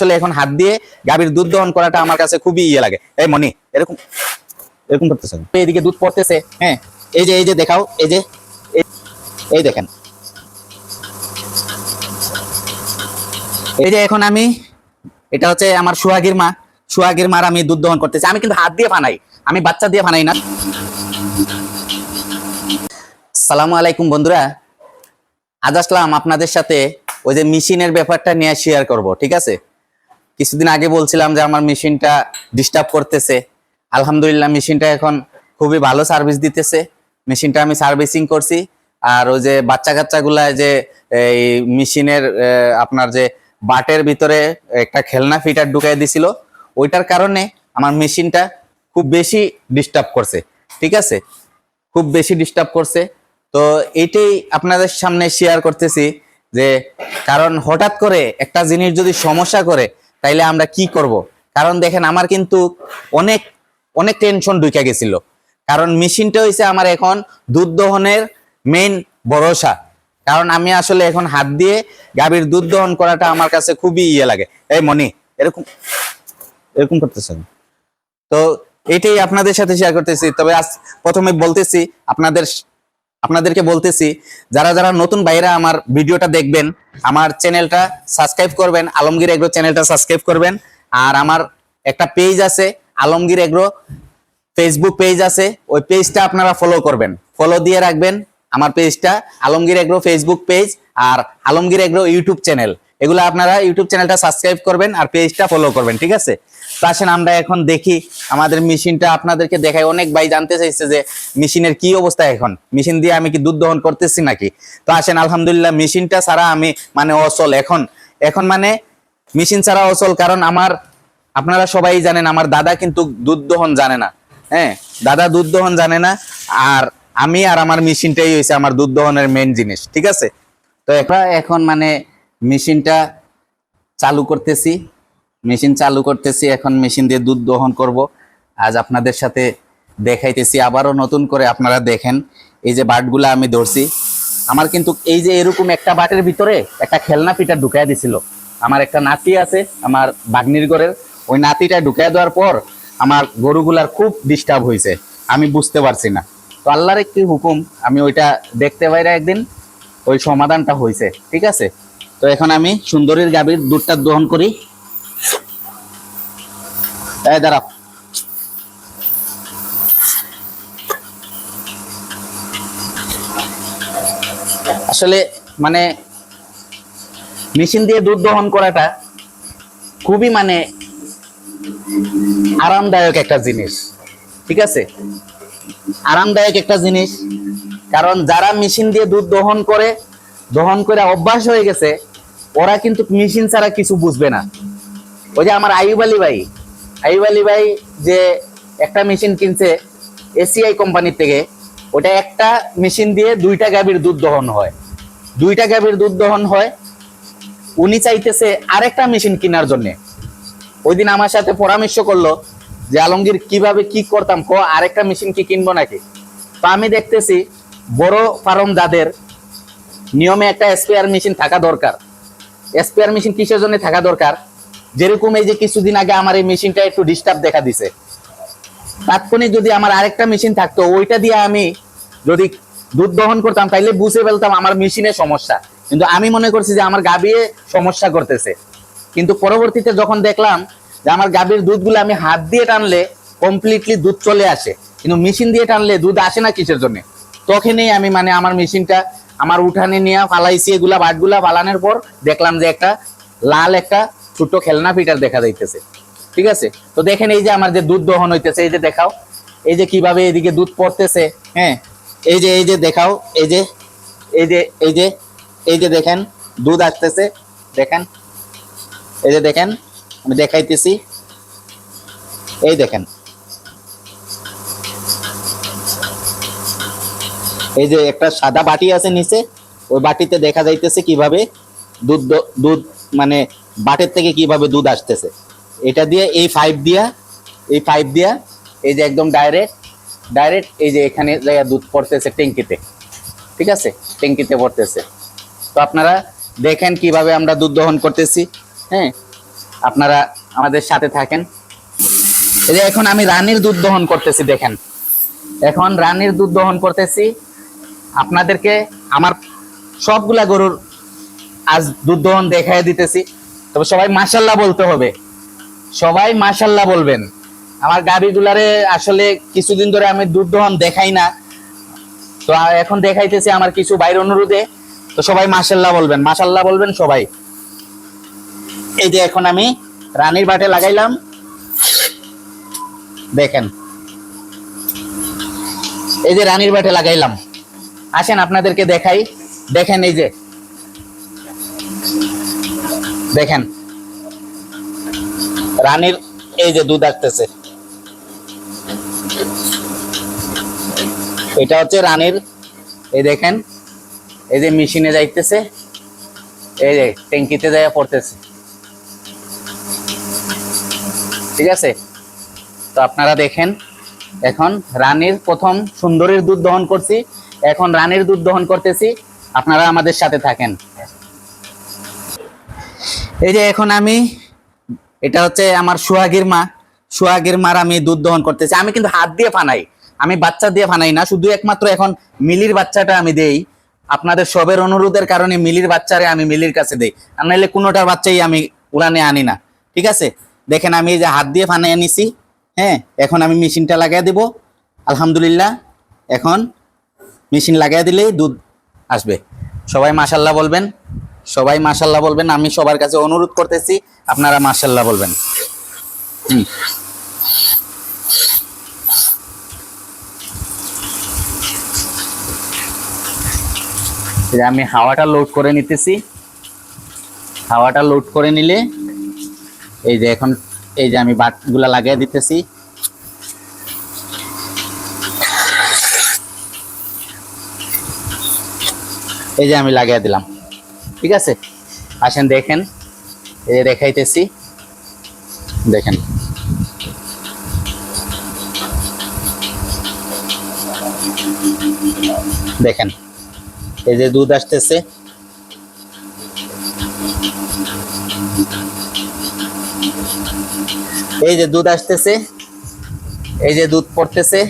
আসলে এখন হাত দিয়ে গাভীর দুধ দহন করাটা আমার কাছে খুবই ইয়ে লাগে। এই মনি এরকম এরকম করতেছে, এইদিকে দুধ পড়তেছে। হ্যাঁ, এই যে দেখাও, এই দেখেন, এই যে এখন আমি, এটা হচ্ছে আমার সোহাগীর মার আমি দুধ দহন করতেছি। আমি কিন্তু হাত দিয়ে ফানাই, আমি বাচ্চা দিয়ে ফানাই না। আসসালামু আলাইকুম বন্ধুরা, আজ আসলাম আপনাদের সাথে ওই যে মেশিনের ব্যাপারটা নিয়ে শেয়ার করব। ঠিক আছে, কিছুদিন আগে বলছিলাম যে আমার মেশিনটা ডিস্টার্ব করতেছে। আলহামদুলিল্লাহ মেশিনটা এখন খুবই ভালো সার্ভিস দিতেছে। মেশিনটা আমি সার্ভিসিং করছি। আর ওই যে বাচ্চা কাচ্চাগুলা যে এই মেশিনের আপনার যে বাটের ভিতরে একটা খেলনা ফিটার ঢুকাই দিছিল, ওইটার কারণে আমার মেশিনটা খুব বেশি ডিস্টার্ব করছে। ঠিক আছে, খুব বেশি ডিস্টার্ব করছে। তো এইটাই আপনাদের সামনে শেয়ার করতেছি যে কারণ হঠাৎ করে একটা জিনিস যদি সমস্যা করে তাইলে আমরা কি করব। কারণ দেখেন আমার কিন্তু অনেক অনেক টেনশন ঢুকে গেছিল। কারণ মেশিনটা হইছে আমার এখন দুধ দহনের মেইন ভরসা। কারণ আমি আসলে এখন হাত দিয়ে গাভীর দুধ দহন করাটা আমার কাছে খুবই ইয়ে লাগে। এই মনি এরকম এরকম করতেছেন। তো এটাই আপনাদের সাথে শেয়ার করতেছি। তবে আজ প্রথমে বলতেছি আপনাদেরকে বলতেছি, যারা যারা নতুন ভাইরা আমার ভিডিওটা দেখবেন, আমার চ্যানেলটা সাবস্ক্রাইব করবেন, আলমগীর এগ্রো চ্যানেলটা সাবস্ক্রাইব করবেন। আর আমার একটা পেজ আছে আলমগীর এগ্রো ফেসবুক পেজ আছে, ওই পেজটা আপনারা ফলো করবেন, ফলো দিয়ে রাখবেন আমার পেজটা আলমগীর এগ্রো ফেসবুক পেজ আর আলমগীর এগ্রো ইউটিউব চ্যানেল, এগুলো আপনারা ইউটিউব চ্যানেলটা সাবস্ক্রাইব করবেন আর পেজটা ফলো করবেন। ঠিক আছে, তো আসেন আমরা এখন দেখি আমাদের মেশিনটা আপনাদেরকে দেখাই। অনেক ভাই জানতে চাইছে যে মেশিনের কি অবস্থা, এখন মেশিন দিয়ে আমি কি দুধ দহন করতেছি নাকি। তো আসেন, আলহামদুলিল্লাহ মেশিনটা ছাড়া আমি মানে অচল, এখন মানে মেশিন ছাড়া অচল। কারণ আমার, আপনারা সবাই জানেন আমার দাদা কিন্তু দুধ দহন জানে না। হ্যাঁ, দাদা দুধ দহন জানে না, আর আমি আর আমার মেশিনটাই হয়েছে আমার দুধ দহনের মেইন জিনিস। ঠিক আছে, তো এখন মানে মেশিনটা চালু করতেছি, এখন মেশিন দিয়ে দুধ দহন করব। আজ আপনাদের সাথে দেখাইতেছি আবারও নতুন করে, আপনারা দেখেন এই যে বাটগুলা আমি ধরছি। আমার কিন্তু এই যে এরকম একটা বাটের ভিতরে একটা খেলনা ফিটার ঢুকাই দিছিল। আমার একটা নাতি আছে আমার ভাগ্নির ঘরের, ওই নাতিটা ঢুকাই দেওয়ার পর আমার গরুগুলার খুব ডিস্টার্ব হয়েছে, আমি বুঝতে পারছি না। তো আল্লাহর একটি হুকুম, আমি ওইটা দেখতে পাইরা একদিন ওই সমাধানটা হয়েছে। ঠিক আছে, তো এখন আমি সুন্দরীর গাভীর দুধটা দহন করি। দাঁড়াও, আসলে মানে মেশিন দিয়ে দুধ দহন করাটা খুবই মানে আরামদায়ক একটা জিনিস। ঠিক আছে, আরামদায়ক একটা জিনিস। কারণ যারা মেশিন দিয়ে দুধ দহন করে অভ্যাস হয়ে গেছে, ওরা কিন্তু মেশিন ছাড়া কিছু বুঝবে না। ওই যে আমার আইয়ুব আলী ভাই যে একটা মেশিন কিনছে এসিআই কোম্পানির থেকে, ওটা একটা মেশিন দিয়ে দুইটা গাভীর দুধ দহন হয়। উনি চাইতেছে আরেকটা মেশিন কেনার জন্য। ওই দিন আমার সাথে পরামর্শ করলো যে আলমগীর কিভাবে কি করতাম, আরেকটা মেশিন কি কিনবো নাকি। তো আমি দেখতেছি বড় ফার্ম যাদের, নিয়মে একটা স্পেয়ার মেশিন থাকা দরকার। স্পেয়ার মেশিন কিসের জন্য থাকা দরকার, যেরকম এই যে কিছুদিন আগে আমার এই মেশিনটা একটু ডিস্টার্ব দেখা দিছে, তাৎক্ষণিক যদি আমার আরেকটা মেশিন থাকতো, ওইটা দিয়ে আমি যদি দুধ দহন করতাম তাইলে বুঝে ফেলতাম আমার মেশিনের সমস্যা। কিন্তু আমি মনে করছি যে আমার গাভী সমস্যা করতেছে। কিন্তু পরবর্তীতে যখন দেখলাম যে আমার গাভীর দুধগুলো আমি হাত দিয়ে টানলে কমপ্লিটলি দুধ চলে আসে, কিন্তু মেশিন দিয়ে টানলে দুধ আসে না কিসের জন্য, তখনই আমি মানে আমার মেশিনটা আমার উঠানে নিয়ে ফালাইছি। এগুলা বাটগুলা ফালানোর পর দেখলাম যে একটা লাল একটা ছোট খেলনা ফিটার দেখা যাইতেছে। ঠিক আছে, তো দেখেন এই যে আমার যে দুধ দহন হইতেছে, এই যে দেখাও, এই যে কিভাবে এদিকে দুধ পড়তেছে। হ্যাঁ, এই যে দেখাও, এই যে দেখেন দুধ আসতেছে, দেখেন, এই যে দেখেন, আমি দেখাইতেছি, এই দেখেন, এই যে একটা সাদা বাটি আছে নিচে, ওই বাটিতে দেখা যাইতেছে কিভাবে দুধ মানে বাটের থেকে কিভাবে দুধ আসতেছে। এটা দিয়ে এই পাইপ দিয়া এই যে একদম ডাইরেক্ট এই যে এখানে দুধ পড়তেছে ট্যাঙ্কিতে। ঠিক আছে, ট্যাঙ্কিতে পড়তেছে। তো আপনারা দেখেন কিভাবে আমরা দুধ দহন করতেছি। হ্যাঁ, আপনারা আমাদের সাথে থাকেন। এই যে এখন আমি রানীর দুধ দহন করতেছি, দেখেন এখন রানীর দুধ দহন করতেছি। আপনাদেরকে আমার সবগুলা গরুর আজ দুধ দহন দেখাই দিতেছি। তবে সবাই মাশাল্লাহ বলতে হবে, সবাই মাশাল্লাহ বলবেন। আমার গাভীগুলারে আসলে কিছুদিন ধরে আমি দুধ দহন দেখাই না, তো এখন দেখাইতেছি আমার কিছু বাইর অনুরোধে। তো সবাই মাশাল্লাহ বলবেন, মাশাল্লাহ বলবেন সবাই। এই যে এখন আমি রানীর বাটে লাগাইলাম, দেখেন এই যে রানীর বাটে লাগাইলাম। আসেন আপনাদেরকে দেখাই, দেখেন এই যে দেখেন রানীর এই যে দুধ আসতেছে, এটা হচ্ছে রানীর। এই দেখেন এই যে মেশিনে যাইতেছে, এই যে ট্যাঙ্কিতে যাইয়া পড়তেছে, ঠিক আছে। তো আপনারা দেখেন এখন রানীর প্রথম সুন্দরীর দুধ দহন করছি, এখন রানীর দুধ দহন করতেছি। আপনারা আমাদের সাথে থাকেন। এই যে এখন আমি, এটা হচ্ছে আমার সোহাগীর মা, সোহাগীর মার আমি দুধ দহন করতেছি। আমি কিন্তু হাত দিয়ে ফানাই, আমি বাচ্চা দিয়ে ফানাই না, শুধু একমাত্র এখন মিলির বাচ্চাটা আমি দেই। আপনাদের সবের অনুরোধের কারণে মিলির বাচ্চারে আমি মিলির কাছে দেই, আর নাহলে কোনোটার বাচ্চাই আমি উড়ানে আনি না, ঠিক আছে। দেখেন আমি এই যে হাত দিয়ে ফানাই আনিছি, হ্যাঁ। এখন আমি মেশিনটা লাগিয়ে দিব, আলহামদুলিল্লাহ। এখন মেশিন লাগিয়ে দিলেই দুধ আসবে। সবাই মাশাল্লাহ বলবেন, সবাই মাশাল্লাহ বলবেন। আমি সবার কাছে অনুরোধ করতেছি আপনারা মাশাল্লাহ বলবেন। আমি হাওয়াটা লোড করে নিতেছি, হাওয়াটা লোড করে নিলে এই যে এখন এই যে আমি বাটগুলা লাগিয়ে দিতেছি। এই যে আমি লাগিয়ে দিলাম, ঠিক আছে। আসেন দেখেন, এই যে দেখাইতেছি, দেখেন দেখেন এই যে দুধ আসতেছে, এই যে দুধ আসতেছে, এই যে দুধ পড়তেছে,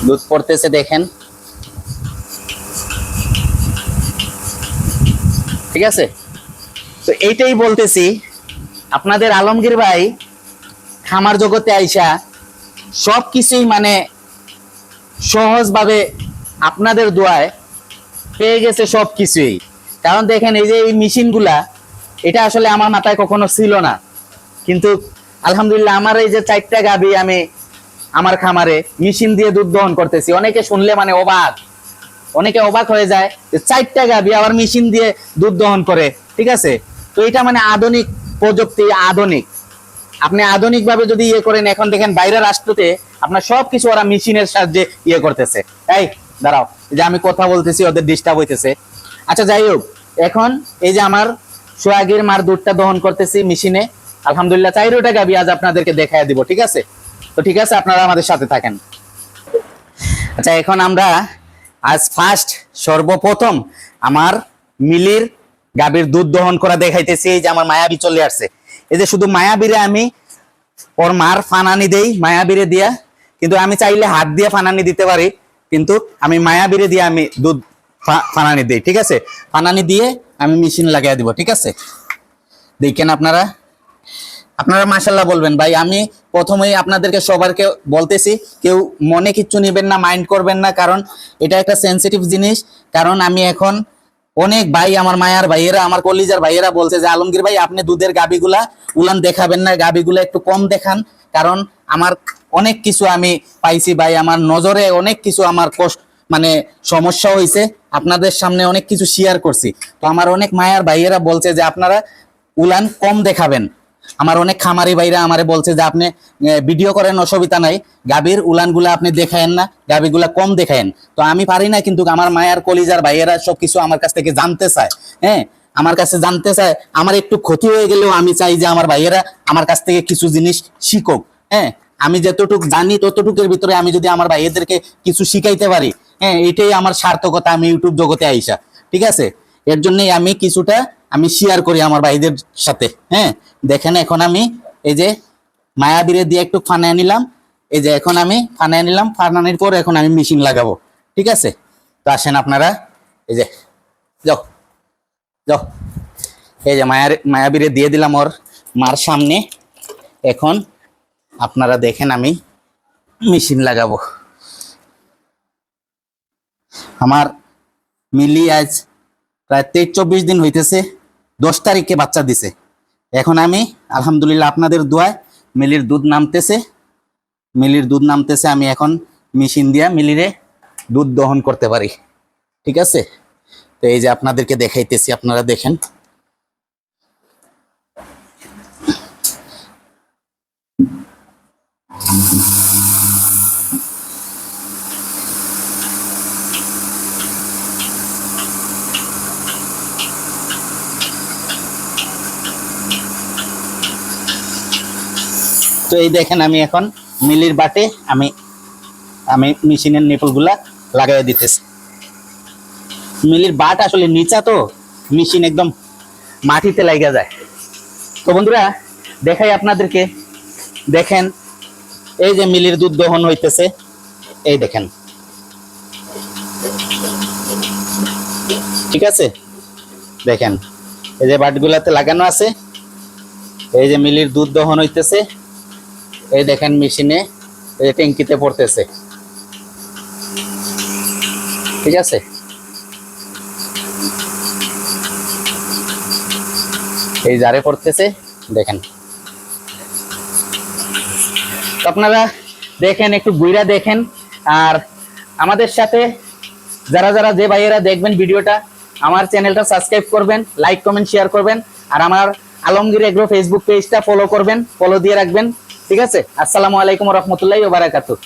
দুধ পড়তেছে দেখেন, ঠিক আছে। তো এইটাই বলতেছি আপনাদের আলমগীর ভাই খামার জগতে আইসা সবকিছুই মানে সহজভাবে আপনাদের দোয়ায় পেয়ে গেছে সবকিছুই। কারণ দেখেন এই যে এই মেশিনগুলা, এটা আসলে আমার মাথায় কখনো ছিল না, কিন্তু আলহামদুলিল্লাহ আমার এই যে 4টা গাভী আমি আমার খামারে মেশিন দিয়ে দুধ দহন করতেছি। অনেকে শুনলে মানে অবাক, অনেকে অবাক হয়ে যায় যে 4টা গাভী আবার মেশিন দিয়ে দুধ দহন করে, ঠিক আছে। তো এটা মানে আধুনিক প্রযুক্তি, আধুনিক। আপনি আধুনিক ভাবে যদি ইয়ে করেন, এখন দেখেন বাইরের রাষ্ট্রতে আপনার সবকিছু ওরা মেশিনের সাহায্যে ইয়ে করতেছে। এই দাঁড়াও, যে আমি কথা বলতেছি ওদের ডিস্টার্ব হইতেছে। আচ্ছা যাই হোক, এখন এই যে আমার সোহাগীর মার দুধটা দহন করতেছি মেশিনে, আলহামদুলিল্লাহ 4টা গাভী আজ আপনাদেরকে দেখায় দিব, ঠিক আছে। তো ঠিক আছে, আপনারা আমাদের সাথে থাকেন। আচ্ছা এখন আমরা আজ ফার্স্ট সর্বপ্রথম আমার মিলির গাভীর দুধ দহন করা দেখাইতেছি। এই যে আমার মায়াবী চলে আসছে, এই যে শুধু মায়াবীরে আমি ওর মার ফানানি দেই, মায়াবীরে দিয়া, কিন্তু আমি চাইলে হাত দিয়ে ফানানি দিতে পারি, কিন্তু আমি মায়াবীরে দিয়ে আমি দুধ ফানানি দেই, ঠিক আছে। ফানানি দিয়ে আমি মেশিন লাগিয়ে দিব, ঠিক আছে। দেখেন আপনারা, আপনারা মাশাল্লাহ বলবেন ভাই। আমি প্রথমেই আপনাদেরকে সবারকে বলতেছি, কেউ মনে কিচ্ছু নেবেন না, মাইন্ড করবেন না, কারণ এটা একটা সেন্সিটিভ জিনিস। কারণ আমি এখন অনেক ভাই, আমার মায়ার ভাইয়েরা, আমার কলিজার ভাইয়েরা বলছে যে আলমগীর ভাই আপনি দুধের গাভীগুলা উলান দেখাবেন না, গাভীগুলা একটু কম দেখান। কারণ আমার অনেক কিছু আমি পাইছি ভাই, আমার নজরে অনেক কিছু আমার কষ্ট মানে সমস্যা হয়েছে, আপনাদের সামনে অনেক কিছু শেয়ার করছি। তো আমার অনেক মায়ার ভাইয়েরা বলছে যে আপনারা উলান কম দেখাবেন। আমার অনেক খামারি ভাইরা আমারে বলছে যে আপনি ভিডিও করেন, অসুবিধা নাই, গাভীর উলানগুলা আপনি দেখায়েন না, গাভীগুলা কম দেখায়েন। তো আমি পারি না, কিন্তু আমার মায়ার কলিজার ভাইয়েরা সবকিছু আমার কাছ থেকে জানতে চায়, হ্যাঁ আমার কাছে জানতে চায়। আমার একটু ক্ষতি হয়ে গেলেও আমি চাই যে আমার ভাইয়েরা আমার কাছ থেকে কিছু জিনিস শিখুক, হ্যাঁ। আমি যতটুকু জানি ততটুকুর ভিতরে আমি যদি আমার ভাইয়েদেরকে কিছু শিখাইতে পারি, হ্যাঁ এটাই আমার সার্থকতা আমি ইউটিউব জগতে আইসা, ঠিক আছে। এর জন্যই আমি কিছুটা আমি শেয়ার করি আমার ভাইদের সাথে। হ্যাঁ, দেখেন এখন আমি এই যে মায়াবীরে দিয়ে একটু ফানায় নিলাম। এই যে এখন আমি ফানায় নিলাম, ফানানোর পর এখন আমি মেশিন লাগাবো। ঠিক আছে, তো আসেন আপনারা, এই যে যাও যাও, এই যে মায়াবীরে দিয়ে দিলাম ওর মার সামনে। এখন আপনারা দেখেন আমি মেশিন লাগাবো। আমার মিলি আজ প্রায় 23-24 দিন হইতেছে, 10 তারিখে বাচ্চা দিছে। এখন আমি আলহামদুলিল্লাহ আপনাদের দোয়ায় মিলির দুধ নামতেছে, আমি এখন মেশিন দিয়া মিলিরে দুধ দহন করতে পারি। ঠিক আছে, তো এই যে আপনাদেরকে দেখাইতেছি, আপনারা দেখেন। তো এই দেখেন আমি এখন মিলির বাটে আমি মেশিনের নিপলগুলা লাগাই দিতেছি। মিলির বাট আসলে নিচা, তো মেশিন একদম মাটিতে লাগা যায়। তো বন্ধুরা দেখাই আপনাদেরকে, দেখেন এই যে মিলির দুধ দহন হইতেছে, এই দেখেন। ঠিক আছে, দেখেন এই যে বাটগুলাতে লাগানো আছে, এই যে মিলির দুধ দহন হইতেছে, এই দেখেন মেশিনে এই ট্যাঙ্কিতে পড়তেছে। ঠিক আছে, এই জারে পড়তেছে, দেখেন। আপনারা দেখেন, একটু ঘুরা দেখেন। আর আমাদের সাথে যারা যারা যে ভাইয়েরা দেখবেন ভিডিওটা, আমার চ্যানেলটা সাবস্ক্রাইব করবেন, লাইক কমেন্ট শেয়ার করবেন, আর আমার আলমগীর এগ্রো ফেসবুক পেজটা ফলো করবেন, ফলো দিয়ে রাখবেন। ঠিক আছে, আসসালামু আলাইকুম ওয়া রাহমাতুল্লাহি ওয়া বারাকাতুহু।